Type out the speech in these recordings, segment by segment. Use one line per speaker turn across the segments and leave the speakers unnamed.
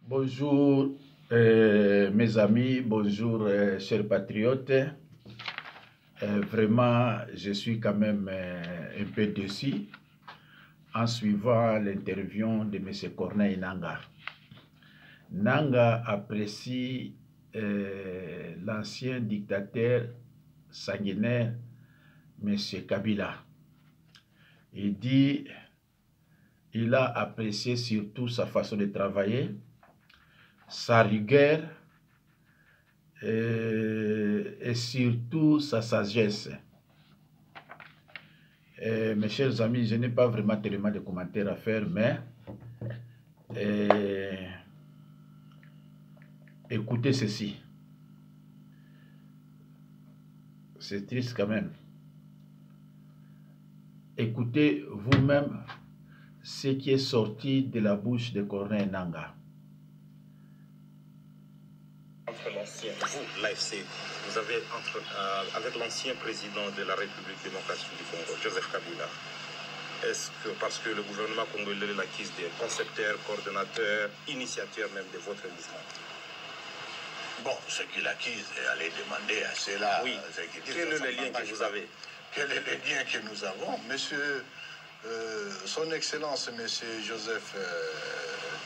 Bonjour mes amis, bonjour chers patriotes. Vraiment, je suis quand même un peu déçu en suivant l'interview de M. Corneille Nangaa. Nangaa apprécie l'ancien dictateur sanguinaire M. Kabila. Il dit qu'il a apprécié surtout sa façon de travailler, sa rigueur et surtout sa sagesse. Mes chers amis, je n'ai pas vraiment tellement de commentaires à faire, mais écoutez ceci. C'est triste quand même. Écoutez vous-même ce qui est sorti de la bouche de Corneille Nangaa.
Entre l'ancien, vous, l'AFC, vous avez avec l'ancien président de la République démocratique du Congo, Joseph Kabila, est-ce que, parce que le gouvernement congolais l'acquise des concepteurs, coordonnateurs, initiateurs même de votre mouvement?
Bon, ce qu'il acquise et aller demander à ceux-là.
Oui. Quel est le lien que vous avez?
Quel est le lien que nous avons? Monsieur, son Excellence, Monsieur Joseph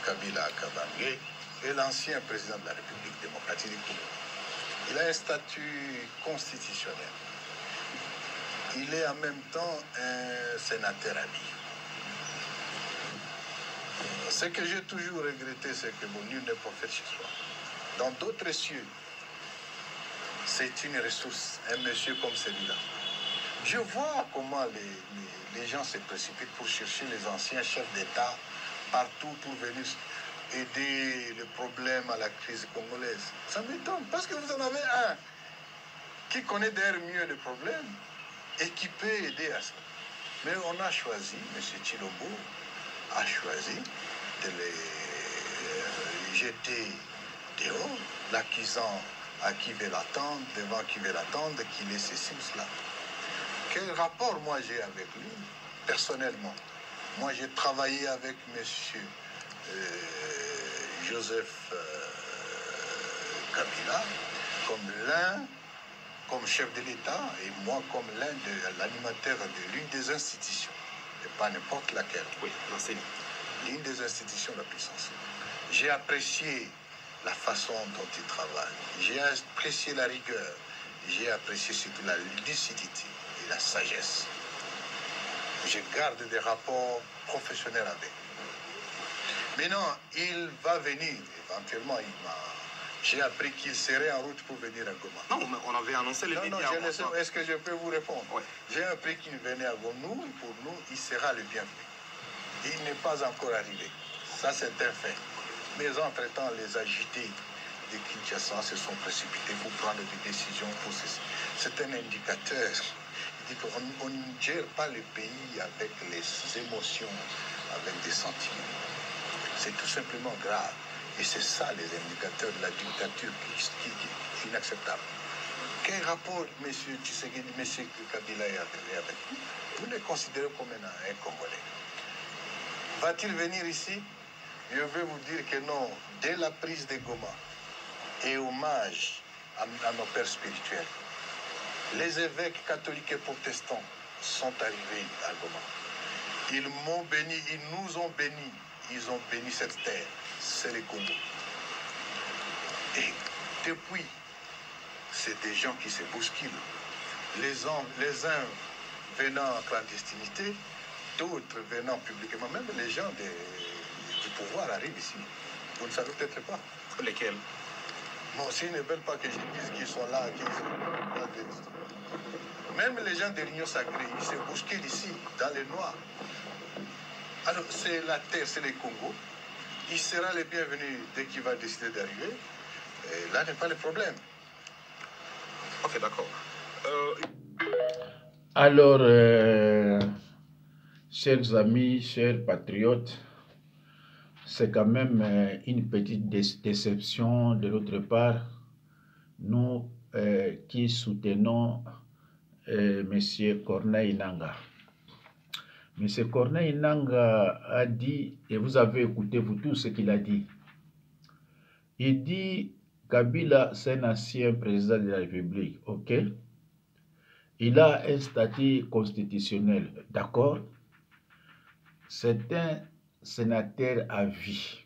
Kabila Kabange, est l'ancien président de la République démocratique du Congo. Il a un statut constitutionnel. Il est en même temps un sénateur ami. Ce que j'ai toujours regretté, c'est que nul n'est prophète chez soi. Dans d'autres cieux, c'est une ressource, un monsieur comme celui-là. Je vois comment les gens se précipitent pour chercher les anciens chefs d'État partout pour venir aider le problème à la crise congolaise. Ça m'étonne, parce que vous en avez un qui connaît d'ailleurs mieux le problème et qui peut aider à ça. Mais on a choisi, M. Tshilombo a choisi de les jeter dehors, l'accusant à qui veut l'attendre, devant qui veut l'attendre, qu'il est ceci ou cela. Quel rapport moi j'ai avec lui, personnellement? Moi j'ai travaillé avec M. Joseph Kabila comme chef de l'État et moi comme l'animateur de l'une des institutions, et pas n'importe laquelle.
Oui, l'enseignant.
L'une des institutions la plus sensible. J'ai apprécié la façon dont il travaille, j'ai apprécié la rigueur, j'ai apprécié surtout la lucidité et la sagesse. Je garde des rapports professionnels avec lui. Maintenant, il va venir, éventuellement, j'ai appris qu'il serait en route pour venir à Goma.
Non, mais on avait annoncé le
Non, est-ce que je peux vous répondre?
Oui.
J'ai appris qu'il venait à Goma. Pour nous, il sera le bienvenu. Il n'est pas encore arrivé. Ça, c'est un fait. Mais entre-temps, les agités de Kinshasa se sont précipités pour prendre des décisions pour ceci. C'est un indicateur. Il dit qu'on ne gère pas le pays avec les émotions, avec des sentiments. C'est tout simplement grave. Et c'est ça les indicateurs de la dictature qui est inacceptable. Quel rapport M. Tshisekedi, M. Kabila est avec vous? Vous le considérez comme un Congolais. Va-t-il venir ici? Je veux vous dire que non. Dès la prise de Goma et hommage à nos pères spirituels, les évêques catholiques et protestants sont arrivés à Goma. Ils m'ont béni, ils nous ont bénis. Ils ont béni cette terre, c'est le Congo. Et depuis, c'est des gens qui se bousculent. Les uns venant en clandestinité, d'autres venant publiquement, même les gens du pouvoir arrivent ici. Vous ne savez peut-être pas.
Lesquels?
Bon, s'ils ne veulent pas que je dise qu'ils sont là, qu'ils sont là. Même les gens de l'Union sacrée, ils se bousculent ici, dans les Noirs. Alors, c'est la terre, c'est le Congo. Il sera le bienvenu dès qu'il va décider d'arriver. Et là n'est pas le problème.
Ok, d'accord.
Alors, chers amis, chers patriotes, c'est quand même une petite déception de notre part, nous qui soutenons M. Corneille Nangaa. M. Corneille Nangaa a dit, et vous avez écouté vous tous ce qu'il a dit, Il dit Kabila, c'est un ancien président de la République, ok? Il a un statut constitutionnel, d'accord? C'est un sénateur à vie.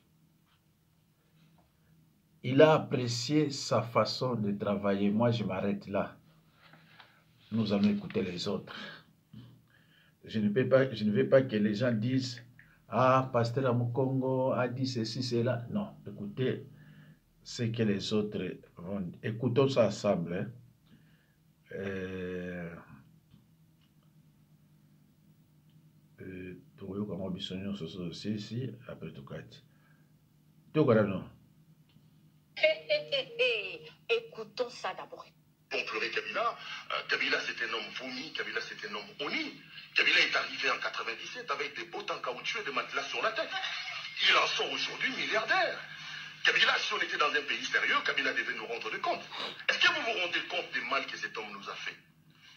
Il a apprécié sa façon de travailler. Moi, je m'arrête là. Nous allons écouter les autres. Je ne veux pas que les gens disent « Ah, Pasteur Amukongo a dit ceci, cela. » Non, écoutez ce que les autres vont dire. Écoutons ça ensemble. Hein.
Écoutons ça d'abord.
On pleurait Kabila. Kabila, c'est un homme vomi. Kabila, c'est un homme honni. Kabila est arrivé en 97 avec des bottes en caoutchouc et des matelas sur la tête. Il en sort aujourd'hui milliardaire. Kabila, si on était dans un pays sérieux, Kabila devait nous rendre compte. Est-ce que vous vous rendez compte des mal que cet homme nous a fait?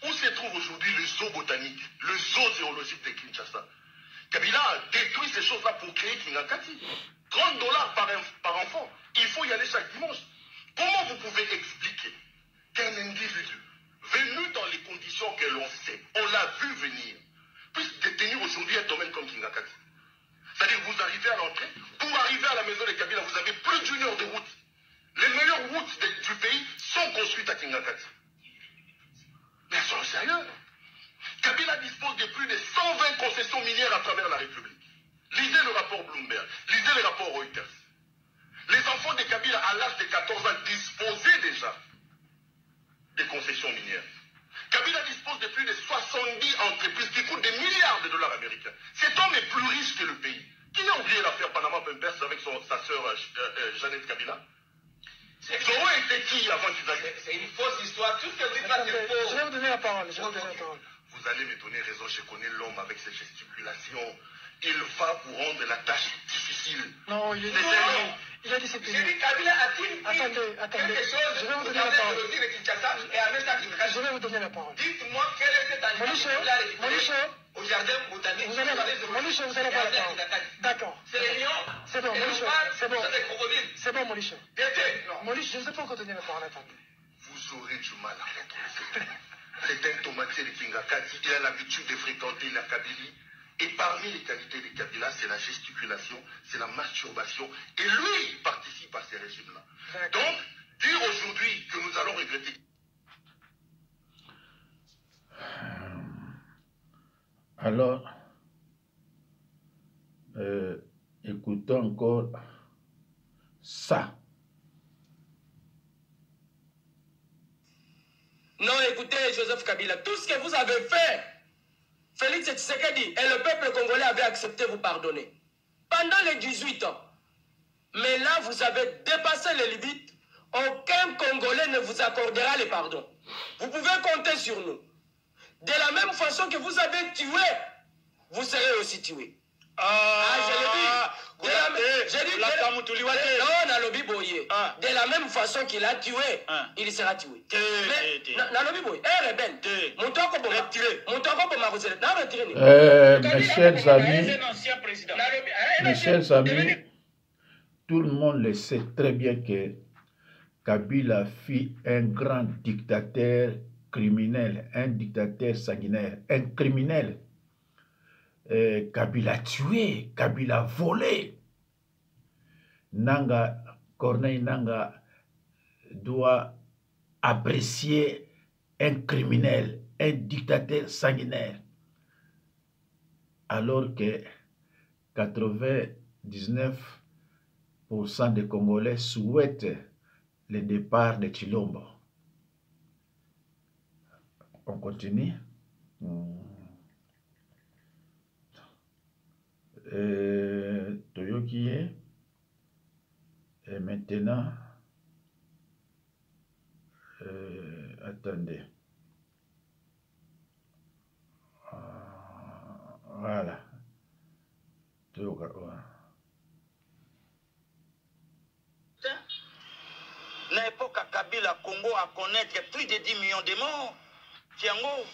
Où se trouve aujourd'hui le zoo botanique, le zoo zoologique de Kinshasa? Kabila a détruit ces choses-là pour créer Kingakati. 30 $ par enfant. Il faut y aller chaque dimanche. Comment vous pouvez expliquer qu'un individu venu dans les conditions que l'on sait, on l'a vu venir, puisse détenir aujourd'hui un domaine comme Kingakati? C'est-à-dire que vous arrivez à l'entrée, pour arriver à la maison de Kabila, vous avez plus d'une heure de route. Les meilleures routes du pays sont construites à Kingakati. Mais soyons sérieux. Kabila dispose de plus de 120 concessions minières à travers la République. Lisez le rapport Bloomberg, lisez le rapport Reuters. Les enfants de Kabila à l'âge de 14 ans disposaient déjà des concessions minières. Kabila dispose de plus de 70 entreprises qui coûtent des milliards de dollars américains. Cet homme est plus riche que le pays. Qui a oublié l'affaire Panama Papers avec sa sœur Jeannette Kabila? Zoro était qui avant qu'ils arrivent?
C'est une fausse histoire. Tout ce que vous dites là, c'est faux.
Je vais vous donner la parole.
Vous allez me donner raison, je connais l'homme avec ses gesticulations. Il va vous rendre la tâche difficile.
Non, il a dit c'est fini.
J'ai dit Kabila a-t-il dit
Attendez.
quelque chose?
Je vais vous donner la parole.
Je
vais vous donner la parole.
Dites-moi quel est cet animal au jardin botanique.
Vous allez voir la parole. D'accord.
C'est les lions.
C'est bon, Molicho. C'est bon.
C'est les crocodiles.
C'est bon, Molicho.
Non.
Molicho, je ne sais pas encore donner la parole. Attendez.
Vous aurez du mal à retrouver. C'est un tomatier de Kingakati. Il a l'habitude de fréquenter la Kabylie. Et parmi les qualités de Kabila, c'est la gesticulation, c'est la masturbation. Et lui, il participe à ces régimes-là. Donc, dire aujourd'hui que nous allons regretter.
Alors, écoutons encore ça.
Non, écoutez, Joseph Kabila, tout ce que vous avez fait, Félix Tshisekedi et le peuple congolais avaient accepté de vous pardonner. Pendant les 18 ans. Mais là, vous avez dépassé les limites. Aucun Congolais ne vous accordera le pardon. Vous pouvez compter sur nous. De la même façon que vous avez tué, vous serez aussi tué. Je l'ai dit. De la même façon qu'il a tué, il sera tué.
Mes chers amis, tout le monde le sait très bien que Kabila fut un grand dictateur criminel, un dictateur sanguinaire, un criminel. Kabila tué, Kabila volé. Corneille Nanga doit apprécier un criminel, un dictateur sanguinaire. Alors que 99% des Congolais souhaitent le départ de Tshilombo. On continue. Toyoki et maintenant attendez, voilà,
na époque à Kabila Congo à connaître plus de 10 millions de morts. Tiango,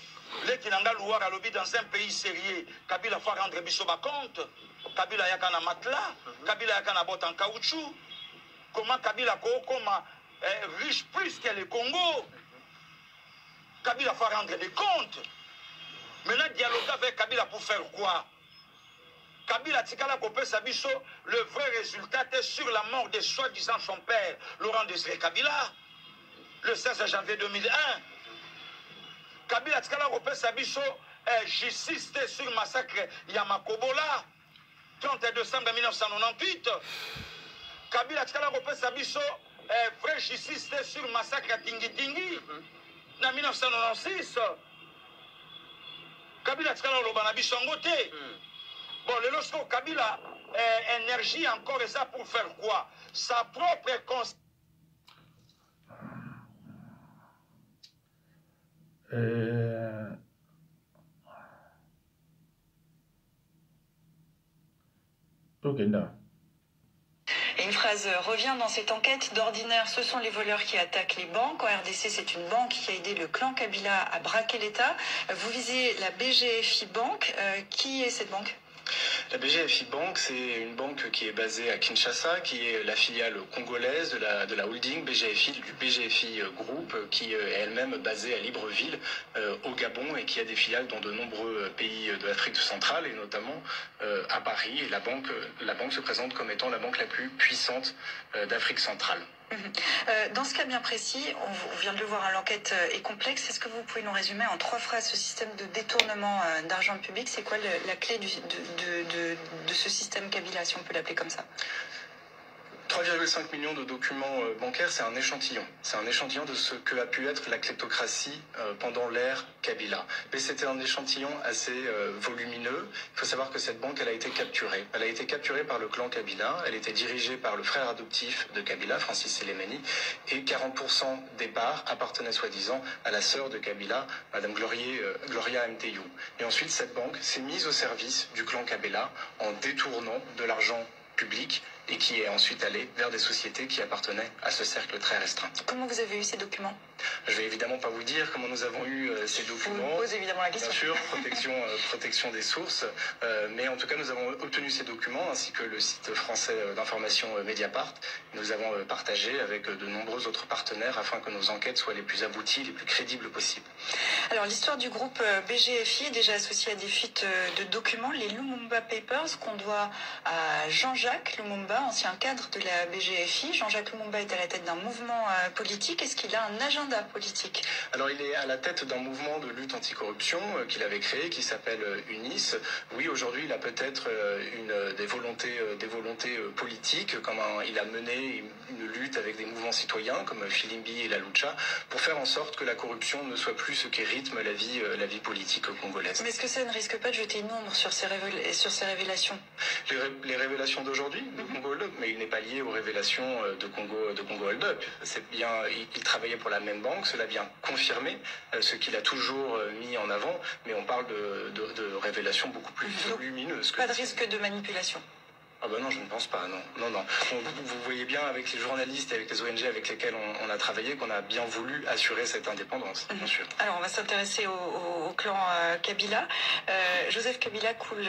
les Kinanga Louar à lobby dans un pays sérieux, Kabila faut rendre Bissoba compte. Kabila yakana matelas, Kabila yakana botte en caoutchouc. comment Kabila Kokoma est riche plus que le Congo. Kabila faut rendre des comptes. Maintenant, dialoguer avec Kabila pour faire quoi? Kabila Tikala Kopé Sabiso, le vrai résultat est sur la mort de soi-disant son père, Laurent Désiré Kabila, le 16 janvier 2001. Kabila Tikala Kopé Sabiso est justice sur le massacre Yamakobola, 30 décembre 1998. Kabila Tikala Kopé Sabiso est vrai justice sur le massacre Tingi Tingi, en 1996. Kabila Tikala Lobana Bisongote. Bon, le lorsque Kabila énergie encore et ça pour faire quoi? Sa propre conscience.
Et une phrase revient dans cette enquête. D'ordinaire, ce sont les voleurs qui attaquent les banques. En RDC, c'est une banque qui a aidé le clan Kabila à braquer l'État. Vous visez la BGFI Bank. Qui est cette banque ?
La BGFI Bank, c'est une banque qui est basée à Kinshasa, qui est la filiale congolaise de la holding BGFI, du BGFI Group, qui est elle-même basée à Libreville, au Gabon, et qui a des filiales dans de nombreux pays de l'Afrique centrale, et notamment à Paris. Et la banque se présente comme étant la banque la plus puissante d'Afrique centrale.
Dans ce cas bien précis, on vient de le voir, l'enquête est complexe. Est-ce que vous pouvez nous résumer en 3 phrases ce système de détournement d'argent public? C'est quoi la clé de ce système Kabila, si on peut l'appeler comme ça?
3,5 millions de documents bancaires, c'est un échantillon. C'est un échantillon de ce que a pu être la kleptocratie pendant l'ère Kabila. Mais c'était un échantillon assez volumineux. Il faut savoir que cette banque, elle a été capturée. Elle a été capturée par le clan Kabila. Elle était dirigée par le frère adoptif de Kabila, Francis Selemani. Et 40% des parts appartenaient soi-disant à la sœur de Kabila, Madame Gloria Mteyou. Et ensuite, cette banque s'est mise au service du clan Kabila en détournant de l'argent public et qui est ensuite allé vers des sociétés qui appartenaient à ce cercle très restreint.
Comment vous avez eu ces documents?
Je ne vais évidemment pas vous dire comment nous avons eu ces documents.
Vous posez évidemment la question.
Bien sûr, protection des sources. Mais en tout cas, nous avons obtenu ces documents ainsi que le site français d'information Mediapart. Nous avons partagé avec de nombreux autres partenaires afin que nos enquêtes soient les plus abouties, les plus crédibles possibles.
Alors, l'histoire du groupe BGFI est déjà associée à des fuites de documents, les Lumumba Papers, qu'on doit à Jean-Jacques Lumumba, ancien cadre de la BGFI. Jean-Jacques Lumumba est à la tête d'un mouvement politique. Est-ce qu'il a un agenda politique?
Alors, il est à la tête d'un mouvement de lutte anticorruption qu'il avait créé, qui s'appelle UNIS. Oui, aujourd'hui, il a peut-être des volontés politiques, comme il a mené une lutte avec des mouvements citoyens, comme Filimbi et la Lucha, pour faire en sorte que la corruption ne soit plus ce qui rythme la vie politique congolaise.
Mais est-ce que ça ne risque pas de jeter une ombre sur ces révélations?
Les révélations d'aujourd'hui de Congo Hold Up, mais il n'est pas lié aux révélations de Congo Hold Up. C'est bien, il travaillait pour la même banque, cela vient confirmer ce qu'il a toujours mis en avant, mais on parle de révélations beaucoup plus volumineuses.
Pas de risque de manipulation?
Ah ben non, je ne pense pas, non. Vous voyez bien avec les journalistes et avec les ONG avec lesquels on a travaillé qu'on a bien voulu assurer cette indépendance, bien sûr.
Alors on va s'intéresser au clan Kabila. Joseph Kabila coule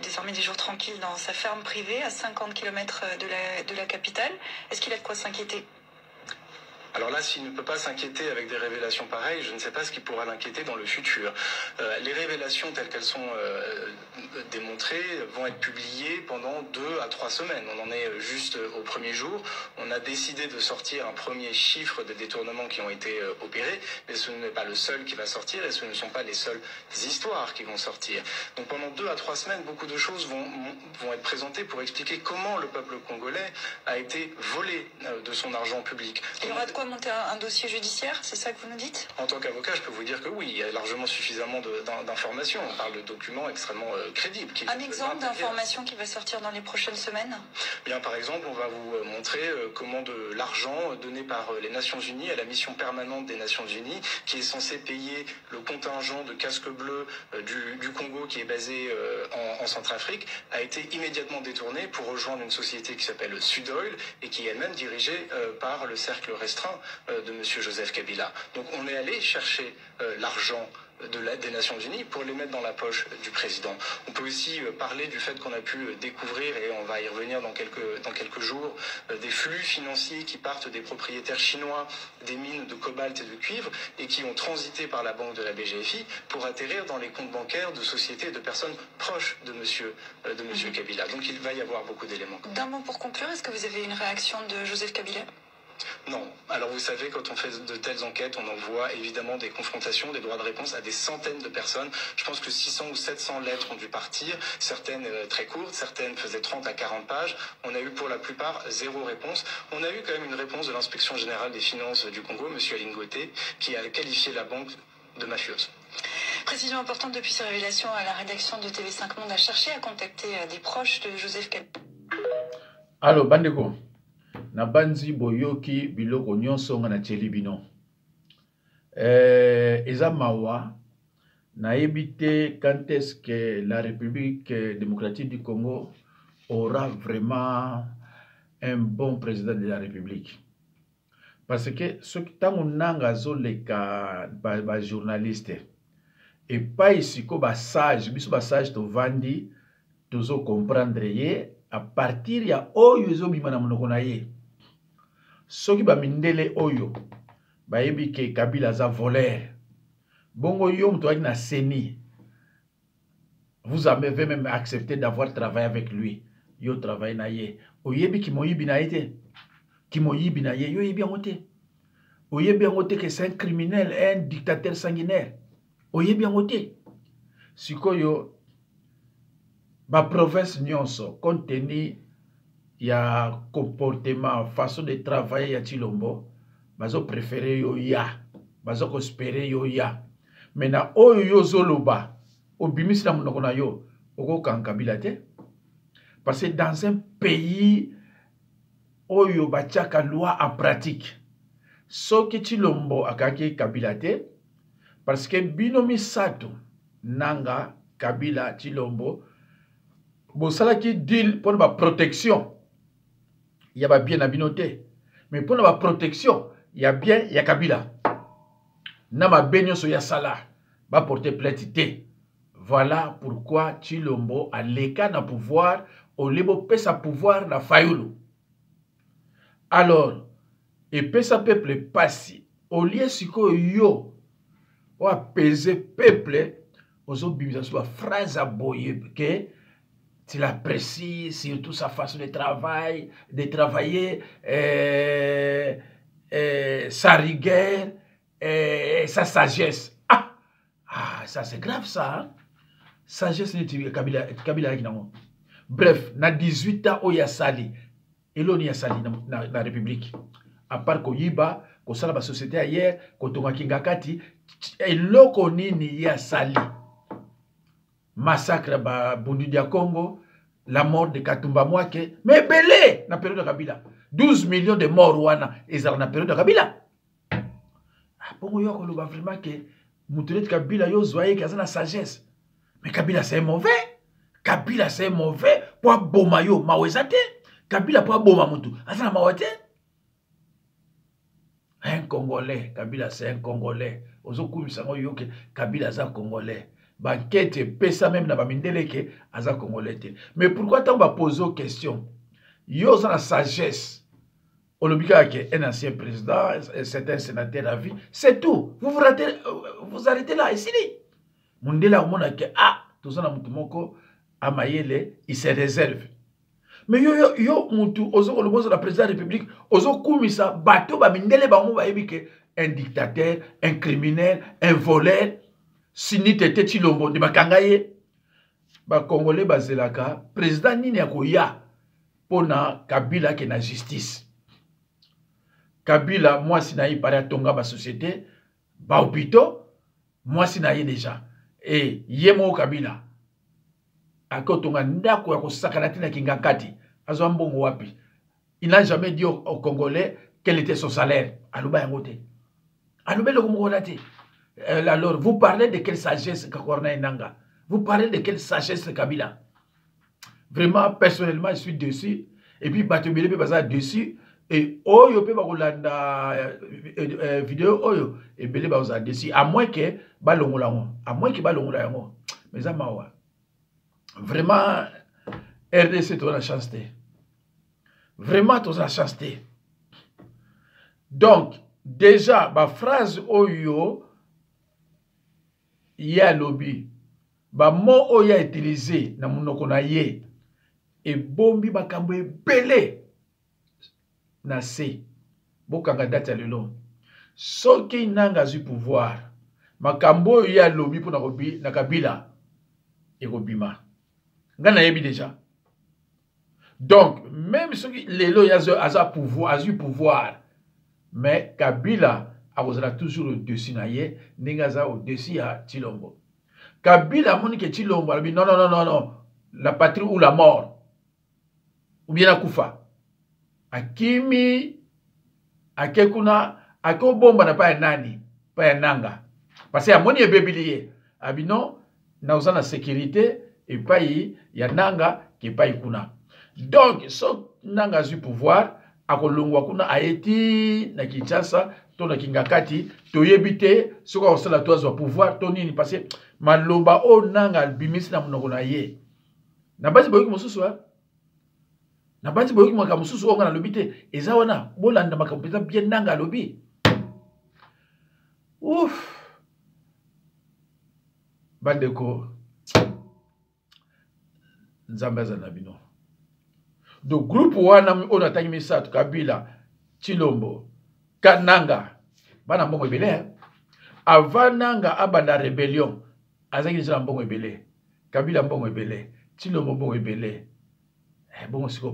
désormais des jours tranquilles dans sa ferme privée à 50 km de la capitale. Est-ce qu'il a de quoi s'inquiéter?
Alors là, s'il ne peut pas s'inquiéter avec des révélations pareilles, je ne sais pas ce qui pourra l'inquiéter dans le futur. Les révélations telles qu'elles sont démontrées vont être publiées pendant 2 à 3 semaines. On en est juste au premier jour. On a décidé de sortir un premier chiffre des détournements qui ont été opérés, mais ce n'est pas le seul qui va sortir et ce ne sont pas les seules histoires qui vont sortir. Donc pendant 2 à 3 semaines, beaucoup de choses vont être présentées pour expliquer comment le peuple congolais a été volé de son argent public.
Il y aura de quoi monter un dossier judiciaire, c'est ça que vous nous dites?
En tant qu'avocat, je peux vous dire que oui, il y a largement suffisamment d'informations. On parle de documents extrêmement crédibles.
Un exemple d'information qui va sortir dans les prochaines semaines?
Bien, par exemple, on va vous montrer comment de l'argent donné par les Nations Unies à la mission permanente des Nations Unies, qui est censée payer le contingent de casques bleus du Congo qui est basé en Centrafrique, a été immédiatement détourné pour rejoindre une société qui s'appelle Sudoil et qui est elle-même dirigée par le cercle restreint train de M. Joseph Kabila. Donc on est allé chercher l'argent de l'aide des Nations Unies pour les mettre dans la poche du président. On peut aussi parler du fait qu'on a pu découvrir, et on va y revenir dans quelques jours, des flux financiers qui partent des propriétaires chinois des mines de cobalt et de cuivre et qui ont transité par la banque de la BGFI pour atterrir dans les comptes bancaires de sociétés et de personnes proches de monsieur Kabila. Donc il va y avoir beaucoup d'éléments.
D'un mot pour conclure, est-ce que vous avez une réaction de Joseph Kabila ?
Non. Alors vous savez, quand on fait de telles enquêtes, on envoie évidemment des confrontations, des droits de réponse à des centaines de personnes. Je pense que 600 ou 700 lettres ont dû partir, certaines très courtes, certaines faisaient 30 à 40 pages. On a eu pour la plupart zéro réponse. On a eu quand même une réponse de l'inspection générale des finances du Congo, M. Alingote, qui a qualifié la banque de mafieuse.
Précision importante, depuis ces révélations, la rédaction de TV5 Monde a cherché à contacter des proches de Joseph Kabila.
Alors, Bandeko. Na banzi boyoki biloko nyonso nga na tieli bino. Eza mawa na ebite quand est-ce que la République démocratique du Congo aura vraiment un bon président de la République. Parce que ce qui tango nanga zoleka ba journaliste et pas ici ko ba sage, biso ba sage to vandi tozo comprendre ye à partir ya oyo ezobima na monoko na ye. Soki ba mindele oyo ba yebi ke Kabila za voleur. Bongo yo mto na seni. Vous avez même accepté d'avoir travaillé avec lui. Yo travaille na ye. Oyebi ki moyibi na ete. Ki moyibi na ye yo yebi ngote. Oyebi ngote que c'est un criminel, un dictateur sanguinaire. Oyebi ngote. Sikoyo ba province nyonso compte tenu ya comportement, façon de travailler ya Chilombo, bazo préféré yo ya, bazo espérer yo ya. Maintenant oyo yo zoloba, obimisi na monoko na yo, oko Kabila te. Parce que dans un pays oyo bachaka loi en pratique, soki Chilombo akaki Kabila te, parce que binomi sato nanga Kabila Chilombo bosala ki deal pour la protection. Il y a bien à binoté. Mais pour la protection, il y a bien, il y a Kabila. Nama benyo so ya sala. Va porter plainte. Voilà pourquoi Chilombo a l'écart na pouvoir, au libo peut sa pouvoir na Fayulu. Alors, et peut sa peuple passi. Au lieu siko yo, ou apaiser peuple, aux autres bimisa soit phrase à boyer, que tu l'apprécies, surtout sa façon de travailler, sa rigueur, sa sagesse. Ça c'est grave ça. Hein? Sagesse de Kabila. Bref, na 18 ans, il y a sali. Et l'on y a sali dans la République. À part qu'on y va, qu'on sala la société ailleurs, qu'on tombe à Kingakati, et l'on connaît y a sali. Massacre ba Bundudia Congo, la mort de Katumba Mwake, mais belé na période de Kabila. 12 millions de morts wana et ça na période de Kabila. Pour yo ko lo ba vraiment que Moutouré Kabila yo zoye kaza na sagesse. Mais Kabila c'est mauvais. Kabila c'est mauvais pour boma yo mawezate. Kabila pour boma mutu. Azana mawate. Un Congolais, Kabila c'est un Congolais. Ozoku misango yo ke Kabila c'est un Congolais. Banquette pesa même na bamindele ke aza Congolais. Mais pourquoi tant va poser aux questions? Yo za la sagesse. Olobika ke un ancien président, c'est un sénateur à vie, c'est tout. Vous arrêtez là ici. Mundela omona ke tout ça na mutu moko amayele, il se réserve. Mais yo mutu ozo koloboza la président de la République, ozo kumisa bato bamindele bango ba yebi ke un dictateur, un criminel, un voleur. Sini tete Chilombo de bakangaye ba Congolais bazelaka président nini akoya pona Kabila ke na justice. Kabila moi sinayi para tonga ba société ba hôpitaux moi sinayi déjà et yemo Kabila akotonga ndako ya kosakana tina kingakati azwa mbongo wapi. Il n'a jamais dit aux Congolais quel était son salaire. Aluba yangote. Aluba le Congolais. Alors, vous parlez de quelle sagesse Kakorna Nanga? Vous parlez de quelle sagesse Kabila? Vraiment, personnellement, je suis dessus. Et puis, Batubile Baza dessus. et oyo pe bakolanda vidéo oyo ebele baza desi à moins que balongola yango à moins que balongola yango mais ça mawa vraiment RDC toza na chance te vraiment toza na chance te donc déjà ba phrase oyo ya lobby ba mot oyo ya utilisé na monoko na ye et bombi bakambo ebele na se bokanga date ya lelo soki nanga azwi pouvoir makambo oyo ya lobby mpo na Kabila ekobima nga nayebi déjà donc même soki lelo aza pouvoir azwi pouvoir mais Kabila akozala toujours au-dessus na ye ndenge aza au-dessus ya Tshilombo. Kabila amoni ke Tshilombo alobi non, non, non, non, non, la patrie ou la mort ou bien akufa akimi akekuna akobomba na pa ya nani pa ya nanga parce que amoni ebebili ye abi non nauza na sécurité epai ya nanga ke epai kuna donc so nanga azwi pouvoir akolongwa kuna aeti na Kinshasa to na Kingakati toyebi te soki akosala to azwa pouvoir to nini parce que maloba o nanga albimisi na monoko na ye na basi boyoki mosusu na basi boyoki makambo mosusu onga na lobi te eza wana bolanda makambo mpenza bien nanga alobi ouf bandeko nzambe aza na bino donc groupe wana on atangi misato Kabila Tshilombo kananga bana mbongo ebele avant nanga abanda rébellion azaki déjà mbongo ebele Kabila mbongo ebele Tshilombo mbongo ebele bongo siko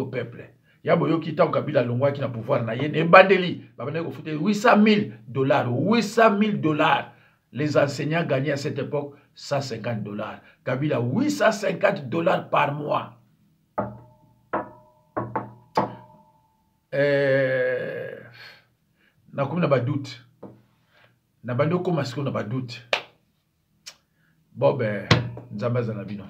peuple ya boyoki tango Kabila longwaki na pouvoir na ye ebandeli babandeli kofuta $800,000 les enseignants gagnaient à cette époque $150 Kabila $850 par mois nakomi na badoute na bandi okoma siko na badoute bobe nzambe aza na bino